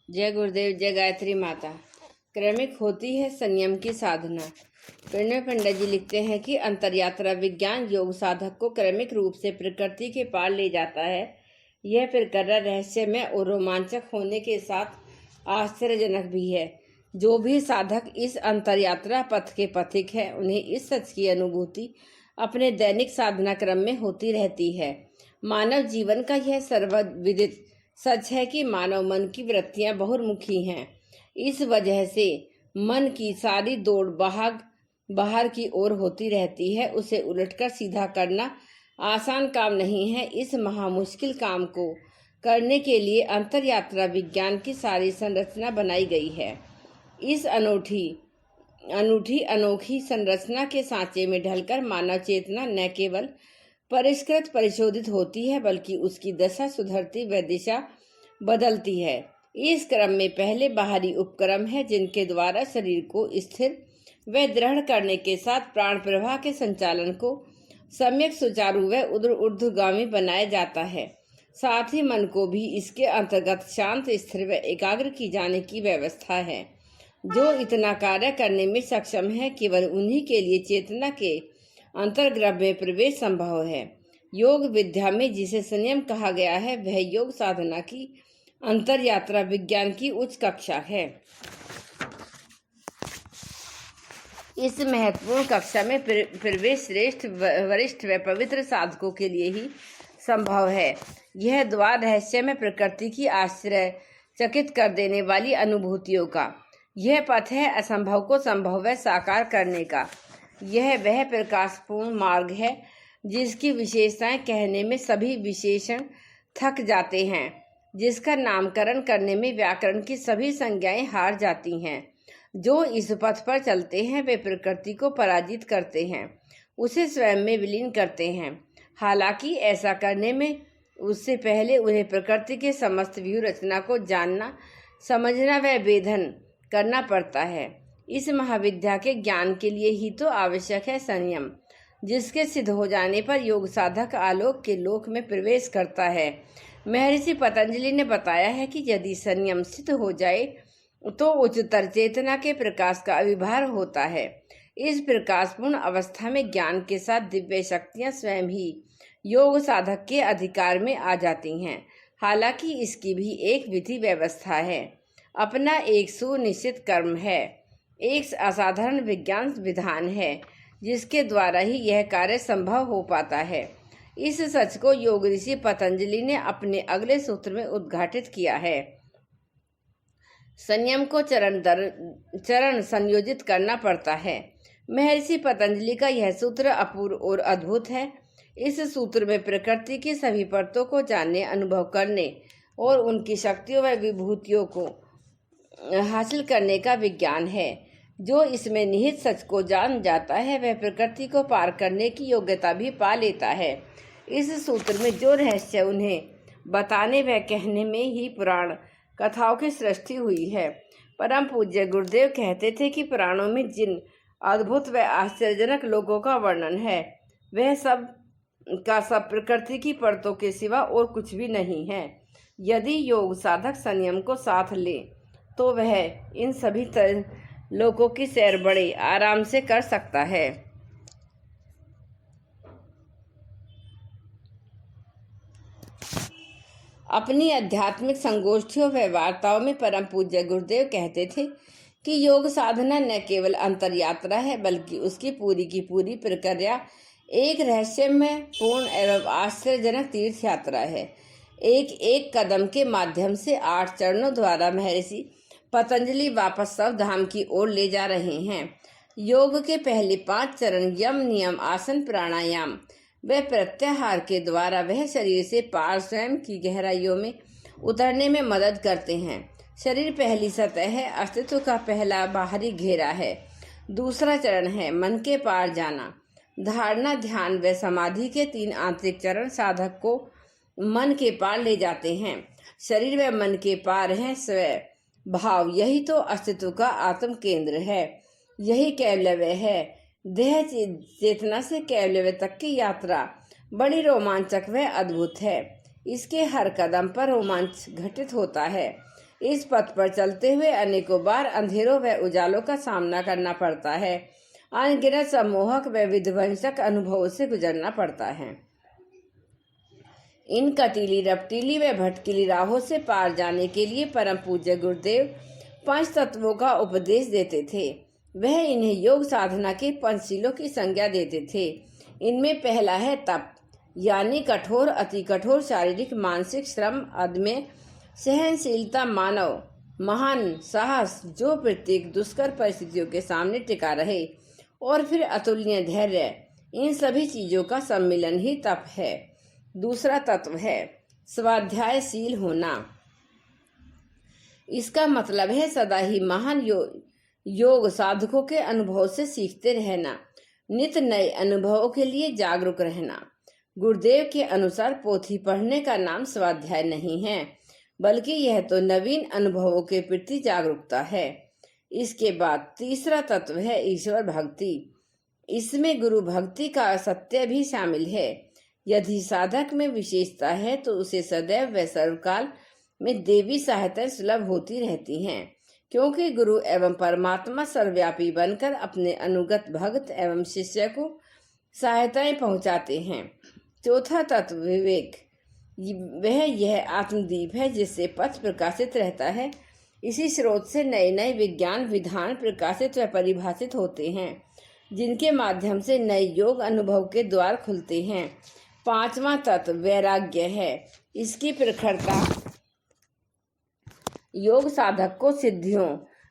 जय गुरुदेव, जय गायत्री माता। क्रमिक होती है संयम की साधना। प्रणय पंडित जी लिखते हैं कि अंतरयात्रा विज्ञान योग साधक को क्रमिक रूप से प्रकृति के पार ले जाता है। यह प्रक्रिया रहस्यमय और रोमांचक होने के साथ आश्चर्यजनक भी है। जो भी साधक इस अंतरयात्रा पथ के पथिक है, उन्हें इस सच की अनुभूति अपने दैनिक साधना क्रम में होती रहती है। मानव जीवन का यह सर्वविदित सच है कि मानव मन की वृत्तियां बहुमुखी हैं। इस वजह से मन की सारी दौड़ बाहर की ओर होती रहती है। उसे उलटकर सीधा करना आसान काम नहीं है। इस महामुश्किल काम को करने के लिए अंतरयात्रा विज्ञान की सारी संरचना बनाई गई है। इस अनोखी संरचना के सांचे में ढलकर मानव चेतना न केवल परिष्कृत परिशोधित होती है, बल्कि उसकी दशा सुधरती व दिशा बदलती है। इस क्रम में पहले बाहरी उपक्रम है, जिनके द्वारा शरीर को स्थिर व दृढ़ करने के साथ प्राण प्रवाह के संचालन को सम्यक सुचारू व ऊर्ध्वगामी बनाया जाता है। साथ ही मन को भी इसके अंतर्गत शांत, स्थिर व एकाग्र की जाने की व्यवस्था है। जो इतना कार्य करने में सक्षम है, केवल उन्हीं के लिए चेतना के अंतर्गर्भ में प्रवेश संभव है। योग विद्या में जिसे संयम कहा गया है, वह योग साधना की अंतरयात्रा विज्ञान की उच्च कक्षा है। इस महत्वपूर्ण कक्षा में प्रवेश श्रेष्ठ, वरिष्ठ व पवित्र साधकों के लिए ही संभव है। यह द्वार रहस्य में प्रकृति की आश्चर्यचकित कर देने वाली अनुभूतियों का यह पथ है। असंभव को संभव व साकार करने का यह वह प्रकाशपूर्ण मार्ग है, जिसकी विशेषताएं कहने में सभी विशेषण थक जाते हैं, जिसका नामकरण करने में व्याकरण की सभी संज्ञाएं हार जाती हैं। जो इस पथ पर चलते हैं, वे प्रकृति को पराजित करते हैं, उसे स्वयं में विलीन करते हैं। हालांकि ऐसा करने में उससे पहले उन्हें प्रकृति के समस्त व्यूह रचना को जानना, समझना व वेधन करना पड़ता है। इस महाविद्या के ज्ञान के लिए ही तो आवश्यक है संयम, जिसके सिद्ध हो जाने पर योग साधक आलोक के लोक में प्रवेश करता है। महर्षि पतंजलि ने बताया है कि यदि संयम सिद्ध हो जाए तो उच्चतर चेतना के प्रकाश का आविर्भाव होता है। इस प्रकाशपूर्ण अवस्था में ज्ञान के साथ दिव्य शक्तियां स्वयं ही योग साधक के अधिकार में आ जाती हैं। हालांकि इसकी भी एक विधि व्यवस्था है, अपना एक सुनिश्चित कर्म है, एक असाधारण विज्ञान विधान है, जिसके द्वारा ही यह कार्य संभव हो पाता है। इस सच को योग ऋषि पतंजलि ने अपने अगले सूत्र में उद्घाटित किया है। संयम को चरण दर चरण संयोजित करना पड़ता है। महर्षि पतंजलि का यह सूत्र अपूर्व और अद्भुत है। इस सूत्र में प्रकृति की सभी परतों को जानने, अनुभव करने और उनकी शक्तियों व विभूतियों को हासिल करने का विज्ञान है। जो इसमें निहित सच को जान जाता है, वह प्रकृति को पार करने की योग्यता भी पा लेता है। इस सूत्र में जो रहस्य उन्हें बताने व कहने में ही पुराण कथाओं की सृष्टि हुई है। परम पूज्य गुरुदेव कहते थे कि पुराणों में जिन अद्भुत व आश्चर्यजनक लोगों का वर्णन है, वह सब का सब प्रकृति की परतों के सिवा और कुछ भी नहीं है। यदि योग साधक संयम को साथ ले तो वह इन सभी लोगों की सैर बड़े आराम से कर सकता है। अपनी आध्यात्मिक संगोष्ठियों व वार्ताओं में परम पूज्य गुरुदेव कहते थे कि योग साधना न केवल अंतरयात्रा है, बल्कि उसकी पूरी की पूरी प्रक्रिया एक रहस्यमय, पूर्ण एवं आश्चर्यजनक तीर्थ यात्रा है। एक एक कदम के माध्यम से 8 चरणों द्वारा महर्षि पतंजलि वापस सब धाम की ओर ले जा रहे हैं। योग के पहले 5 चरण यम, नियम, आसन, प्राणायाम व प्रत्याहार के द्वारा वह शरीर से पार स्वयं की गहराइयों में उतरने में मदद करते हैं। शरीर पहली सतह है, अस्तित्व का पहला बाहरी घेरा है। दूसरा चरण है मन के पार जाना। धारणा, ध्यान व समाधि के 3 आंतरिक चरण साधक को मन के पार ले जाते हैं। शरीर व मन के पार है स्व भाव, यही तो अस्तित्व का आत्म केंद्र है, यही कैवल्य है। देह चेतना से कैवल्य तक की यात्रा बड़ी रोमांचक व अद्भुत है। इसके हर कदम पर रोमांच घटित होता है। इस पथ पर चलते हुए अनेकों बार अंधेरों व उजालों का सामना करना पड़ता है। अनगिनत सम्मोहक व विध्वंसक अनुभवों से गुजरना पड़ता है। इन कटीली रपटीली व भटकीली राहों से पार जाने के लिए परम पूज्य गुरुदेव पंच तत्वों का उपदेश देते थे। वह इन्हें योग साधना के पंचशीलों की संज्ञा देते थे। इनमें पहला है तप, यानी कठोर अति कठोर शारीरिक मानसिक श्रम, अदम्य सहनशीलता, मानव महान साहस जो प्रत्येक दुष्कर परिस्थितियों के सामने टिका रहे, और फिर अतुलनीय धैर्य। इन सभी चीजों का सम्मिलन ही तप है। दूसरा तत्व है स्वाध्यायशील होना। इसका मतलब है सदा ही महान योग साधकों के अनुभव से सीखते रहना, नित नए अनुभवों के लिए जागरूक रहना। गुरुदेव के अनुसार पोथी पढ़ने का नाम स्वाध्याय नहीं है, बल्कि यह तो नवीन अनुभवों के प्रति जागरूकता है। इसके बाद तीसरा तत्व है ईश्वर भक्ति। इसमें गुरु भक्ति का सत्य भी शामिल है। यदि साधक में विशेषता है तो उसे सदैव व सर्वकाल में देवी सहायता सुलभ होती रहती हैं, क्योंकि गुरु एवं परमात्मा सर्वव्यापी बनकर अपने अनुगत भक्त एवं शिष्य को सहायताएं पहुंचाते हैं। चौथा तत्व विवेक। वह यह आत्मदीप है जिससे पथ प्रकाशित रहता है। इसी स्रोत से नए नए विज्ञान विधान प्रकाशित व परिभाषित होते हैं, जिनके माध्यम से नए योग अनुभव के द्वार खुलते हैं। पांचवा तत्व वैराग्य है। इसकी प्रखरता योग साधक को सिद्धियों,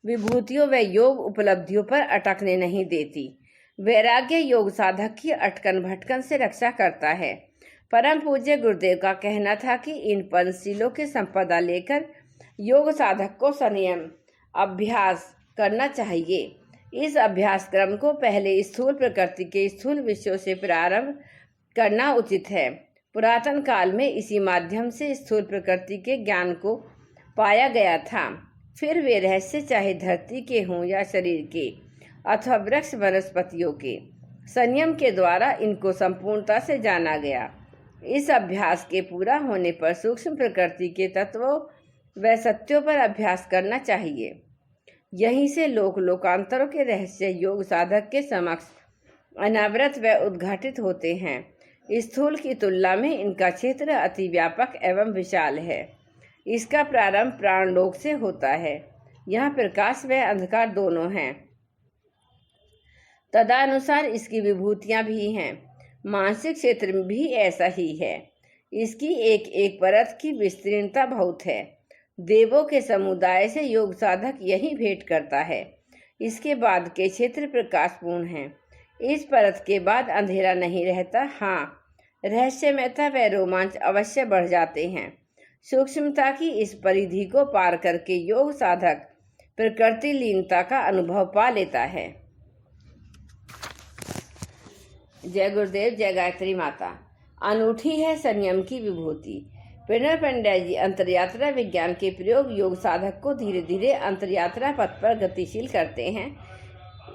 विभूतियों व योग उपलब्धियों पर अटकने नहीं देती। वैराग्य योग साधक की अटकन भटकन से रक्षा करता है। परम पूज्य गुरुदेव का कहना था कि इन पंचशीलों की संपदा लेकर योग साधक को संयम अभ्यास करना चाहिए। इस अभ्यास क्रम को पहले स्थूल प्रकृति के स्थूल विषयों से प्रारंभ करना उचित है। पुरातन काल में इसी माध्यम से स्थूल प्रकृति के ज्ञान को पाया गया था। फिर वे रहस्य चाहे धरती के हों या शरीर के अथवा वृक्ष वनस्पतियों के, संयम के द्वारा इनको संपूर्णता से जाना गया। इस अभ्यास के पूरा होने पर सूक्ष्म प्रकृति के तत्वों व सत्यों पर अभ्यास करना चाहिए। यहीं से लोकांतरों के रहस्य योग साधक के समक्ष अनावृत व उद्घाटित होते हैं। स्थूल की तुलना में इनका क्षेत्र अति व्यापक एवं विशाल है। इसका प्रारंभ प्राणलोक से होता है। यहाँ प्रकाश व अंधकार दोनों हैं। तदनुसार इसकी विभूतियाँ भी हैं। मानसिक क्षेत्र में भी ऐसा ही है। इसकी एक एक परत की विस्तीर्णता बहुत है। देवों के समुदाय से योग साधक यही भेंट करता है। इसके बाद के क्षेत्र प्रकाशपूर्ण हैं। इस परत के बाद अंधेरा नहीं रहता। हाँ, रहस्यमयता व रोमांच अवश्य बढ़ जाते हैं। सूक्ष्मता की इस परिधि को पार करके योग साधक प्रकृति लीनता का अनुभव पा लेता है। जय गुरुदेव, जय गायत्री माता। अनूठी है संयम की विभूति। प्रणव पंड्या जी अंतरयात्रा विज्ञान के प्रयोग योग साधक को धीरे धीरे अंतरयात्रा पथ पर गतिशील करते हैं।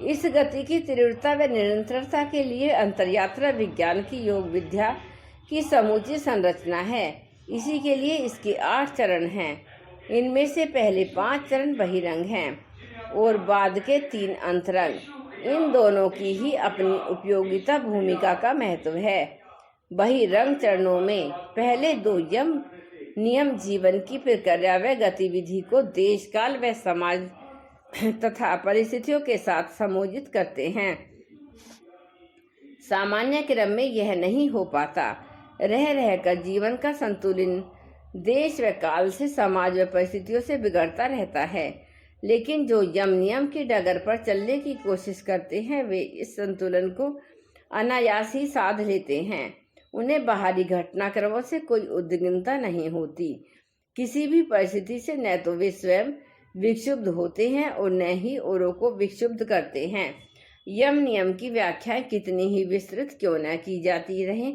इस गति की तीव्रता व निरंतरता के लिए अंतरयात्रा विज्ञान की योग विद्या की समूची संरचना है। इसी के लिए इसके 8 चरण हैं। इनमें से पहले 5 चरण बहिरंग हैं और बाद के 3 अंतरंग। इन दोनों की ही अपनी उपयोगिता भूमिका का महत्व है। बहिरंग चरणों में पहले 2 यम नियम जीवन की प्रक्रिया व गतिविधि को देश काल व समाज तथा परिस्थितियों के साथ समोजित करते हैं। सामान्य क्रम में यह नहीं हो पाता। रह रहकर जीवन का संतुलन देश व काल से, समाज व परिस्थितियों से बिगड़ता रहता है। लेकिन जो यम नियम की डगर पर चलने की कोशिश करते हैं वे इस संतुलन को अनायास ही साध लेते हैं। उन्हें बाहरी घटनाक्रमों से कोई उद्विग्नता नहीं होती। किसी भी परिस्थिति से न तो वे स्वयं विक्षुब्ध होते हैं और न ही औरों को विक्षुब्ध करते हैं। यम नियम की व्याख्या कितनी ही विस्तृत क्यों न की जाती रहे,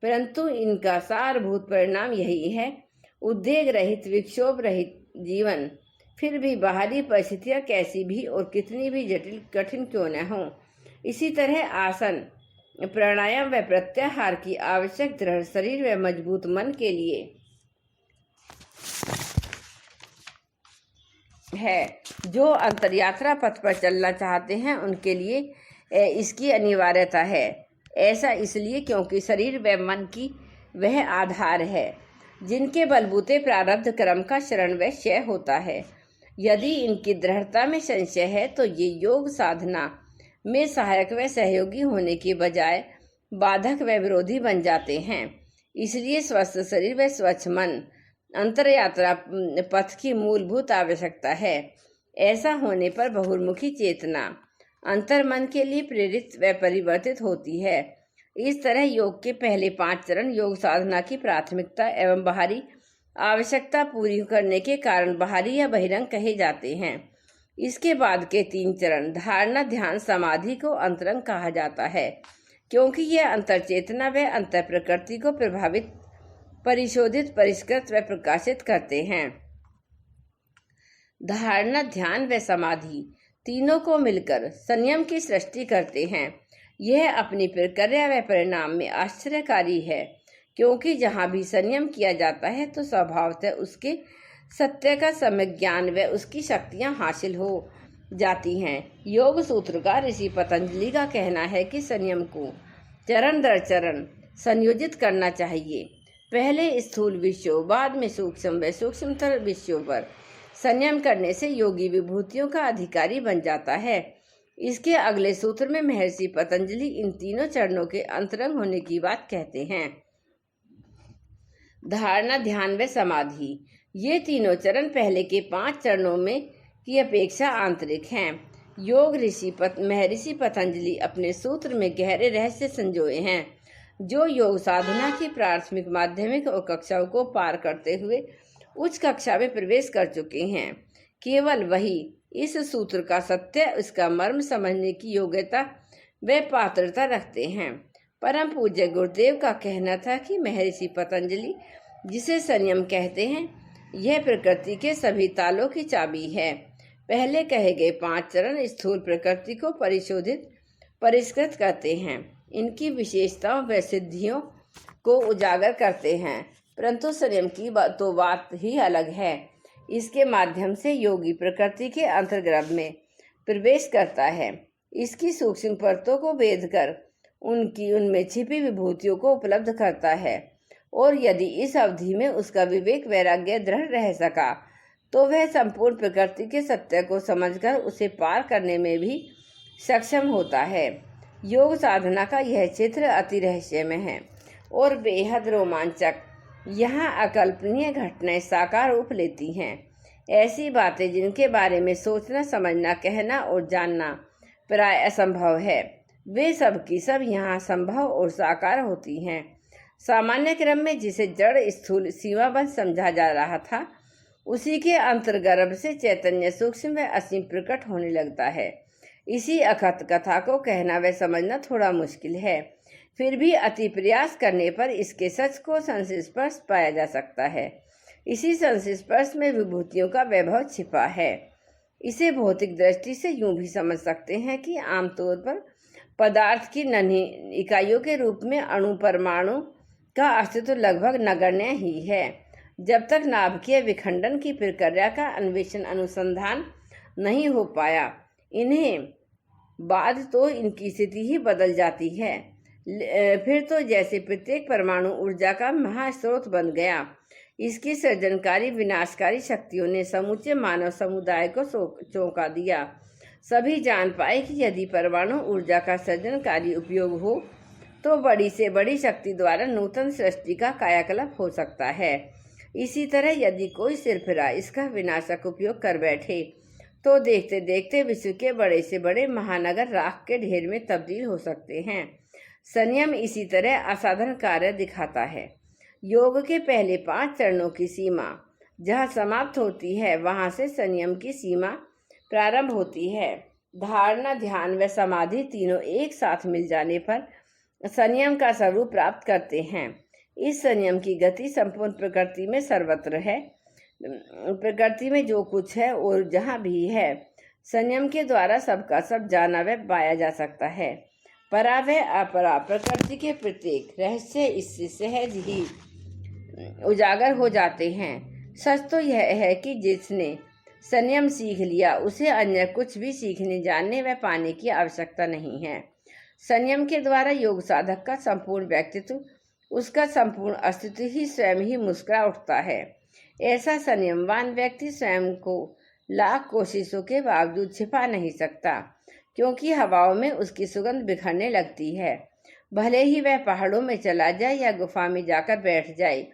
परंतु इनका सारभूत परिणाम यही है, उद्वेग रहित, विक्षोभ रहित जीवन। फिर भी बाहरी परिस्थितियाँ कैसी भी और कितनी भी जटिल कठिन क्यों न हों। इसी तरह आसन, प्राणायाम व प्रत्याहार की आवश्यक दृढ़ शरीर व मजबूत मन के लिए है। जो अंतरयात्रा पथ पर चलना चाहते हैं उनके लिए इसकी अनिवार्यता है। ऐसा इसलिए क्योंकि शरीर व मन की वह आधार है जिनके बलबूते प्रारब्ध कर्म का शरण व क्षय होता है। यदि इनकी दृढ़ता में संशय है तो ये योग साधना में सहायक व सहयोगी होने के बजाय बाधक व विरोधी बन जाते हैं। इसलिए स्वस्थ शरीर व स्वच्छ मन अंतरयात्रा पथ की मूलभूत आवश्यकता है। ऐसा होने पर बहुमुखी चेतना अंतर्मन के लिए प्रेरित व परिवर्तित होती है। इस तरह योग के पहले 5 चरण योग साधना की प्राथमिकता एवं बाहरी आवश्यकता पूरी करने के कारण बाहरी या बहिरंग कहे जाते हैं। इसके बाद के 3 चरण धारणा, ध्यान, समाधि को अंतरंग कहा जाता है क्योंकि यह अंतरचेतना व अंतर प्रकृति को प्रभावित, परिशोधित, परिष्कृत व प्रकाशित करते हैं। धारणा, ध्यान व समाधि तीनों को मिलकर संयम की सृष्टि करते हैं। यह अपनी प्रक्रिया व परिणाम में आश्चर्यकारी है क्योंकि जहाँ भी संयम किया जाता है तो स्वभावतः उसके सत्य का सम्यक ज्ञान व उसकी शक्तियाँ हासिल हो जाती हैं। योग सूत्रकार ऋषि पतंजलि का कहना है कि संयम को चरण दर चरण संयोजित करना चाहिए। पहले स्थूल विषयों, बाद में सूक्ष्म व सूक्ष्मतर विषयों पर संयम करने से योगी विभूतियों का अधिकारी बन जाता है। इसके अगले सूत्र में महर्षि पतंजलि इन तीनों चरणों के अंतरंग होने की बात कहते हैं। धारणा, ध्यान व समाधि ये तीनों चरण पहले के 5 चरणों में की अपेक्षा आंतरिक हैं। योग महर्षि पतंजलि अपने सूत्र में गहरे रहस्य संजोए हैं जो योग साधना की प्राथमिक, माध्यमिक और कक्षाओं को पार करते हुए उच्च कक्षा में प्रवेश कर चुके हैं। केवल वही इस सूत्र का सत्य, इसका मर्म समझने की योग्यता व पात्रता रखते हैं। परम पूज्य गुरुदेव का कहना था कि महर्षि पतंजलि जिसे संयम कहते हैं यह प्रकृति के सभी तालों की चाबी है। पहले कहे गए 5 चरण स्थूल प्रकृति को परिशोधित, परिष्कृत करते हैं, इनकी विशेषताओं व सिद्धियों को उजागर करते हैं, परंतु संयम की तो बात ही अलग है। इसके माध्यम से योगी प्रकृति के अंतर्गर्भ में प्रवेश करता है, इसकी सूक्ष्म परतों को भेद कर उनमें छिपी विभूतियों को उपलब्ध करता है और यदि इस अवधि में उसका विवेक वैराग्य दृढ़ रह सका तो वह संपूर्ण प्रकृति के सत्य को समझकर उसे पार करने में भी सक्षम होता है। योग साधना का यह क्षेत्र अति रहस्यमय है और बेहद रोमांचक। यहाँ अकल्पनीय घटनाएं साकार रूप लेती हैं, ऐसी बातें जिनके बारे में सोचना, समझना, कहना और जानना प्राय असंभव है, वे सब की सब यहाँ संभव और साकार होती हैं। सामान्य क्रम में जिसे जड़, स्थूल, सीमाबद्ध समझा जा रहा था उसी के अंतर्गर्भ से चैतन्य सूक्ष्म व असीम प्रकट होने लगता है। इसी अखत कथा को कहना व समझना थोड़ा मुश्किल है, फिर भी अति प्रयास करने पर इसके सच को संस्पर्श पाया जा सकता है। इसी संस्पर्श में विभूतियों का वैभव छिपा है। इसे भौतिक दृष्टि से यूं भी समझ सकते हैं कि आमतौर पर पदार्थ की नन्ही इकाइयों के रूप में अणु, परमाणु का अस्तित्व लगभग नगण्य ही है। जब तक नाभिकीय विखंडन की प्रक्रिया का अन्वेषण, अनुसंधान नहीं हो पाया, इन्हें बाद तो इनकी स्थिति ही बदल जाती है। फिर तो जैसे प्रत्येक परमाणु ऊर्जा का महास्रोत बन गया। इसकी सृजनकारी, विनाशकारी शक्तियों ने समूचे मानव समुदाय को चौंका दिया। सभी जान पाए कि यदि परमाणु ऊर्जा का सृजनकारी उपयोग हो तो बड़ी से बड़ी शक्ति द्वारा नूतन सृष्टि का कायाकल्प हो सकता है। इसी तरह यदि कोई सिरफिरा इसका विनाशक उपयोग कर बैठे तो देखते देखते विश्व के बड़े से बड़े महानगर राख के ढेर में तब्दील हो सकते हैं। संयम इसी तरह असाधारण कार्य दिखाता है। योग के पहले 5 चरणों की सीमा जहाँ समाप्त होती है वहाँ से संयम की सीमा प्रारंभ होती है। धारणा, ध्यान व समाधि तीनों एक साथ मिल जाने पर संयम का स्वरूप प्राप्त करते हैं। इस संयम की गति संपूर्ण प्रकृति में सर्वत्र है। प्रकृति में जो कुछ है और जहाँ भी है, संयम के द्वारा सबका सब जाना व पाया जा सकता है। परा व अपरा प्रकृति के प्रत्येक रहस्य इससे सहज ही उजागर हो जाते हैं। सच तो यह है कि जिसने संयम सीख लिया, उसे अन्य कुछ भी सीखने, जानने व पाने की आवश्यकता नहीं है। संयम के द्वारा योग साधक का संपूर्ण व्यक्तित्व, उसका संपूर्ण अस्तित्व ही स्वयं ही मुस्कुरा उठता है। ऐसा संयमवान व्यक्ति स्वयं को लाख कोशिशों के बावजूद छिपा नहीं सकता, क्योंकि हवाओं में उसकी सुगंध बिखरने लगती है। भले ही वह पहाड़ों में चला जाए या गुफा में जाकर बैठ जाए,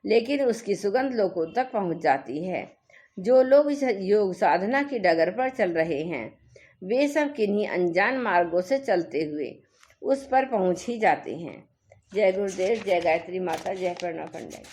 लेकिन उसकी सुगंध लोगों तक पहुंच जाती है। जो लोग इस योग साधना की डगर पर चल रहे हैं, वे सब किन्हीं अनजान मार्गों से चलते हुए उस पर पहुंच ही जाते हैं। जय गुरुदेव, जय गायत्री माता, जय प्रणव पंडित।